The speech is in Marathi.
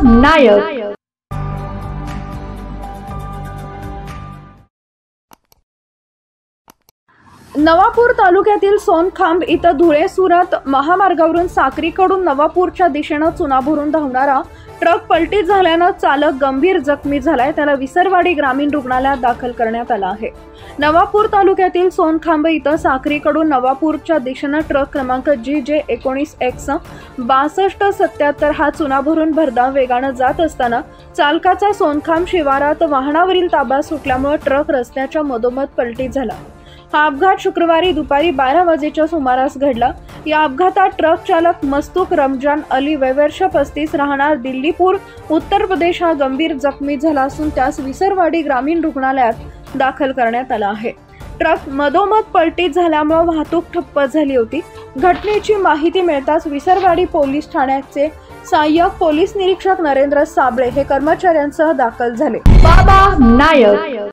नायक। नवापूर तालुक्यातील सोनखांब इथं धुळे सुरत महामार्गावरून साक्रीकडून नवापूरच्या दिशेनं चुना भरून धावणारा ट्रक पलटी झाल्यानं चालक गंभीर जखमी झालाय। त्याला विसरवाडी ग्रामीण रुग्णालयात दाखल करण्यात आला आहे। नवापूर तालुक्यातील सोनखांब इथं साक्रीकडून नवापूरच्या दिशेनं ट्रक क्रमांक GJ 19X 6277 हा चुना भरून भरधाव वेगानं जात असताना चालकाचा सोनखांब शिवारात वाहनावरील ताबा सुटल्यामुळे ट्रक रस्त्याच्या मधोमध पलटी झाला। हा अपघात शुक्रवारी दुपारी 12 वाजेच्या सुमारास घडला। या अपघातात ट्रक चालक मस्तूक रमजान अली वय वर्ष 35 राहणार दिल्लीपूर उत्तर प्रदेश हा गंभीर जखमी झाला असून त्यास विसरवाडी ग्रामीण रुग्णालयात दाखल करण्यात आला आहे। ट्रक मधोमध पलटी झाल्यामुळे वाहतूक ठप्प झाली होती। घटनेची माहिती मिळताच विसरवाडी पोलीस ठाण्याचे सहाय्यक पोलीस निरीक्षक नरेंद्र साबळे हे कर्मचाऱ्यांसह दाखल झाले। नायक।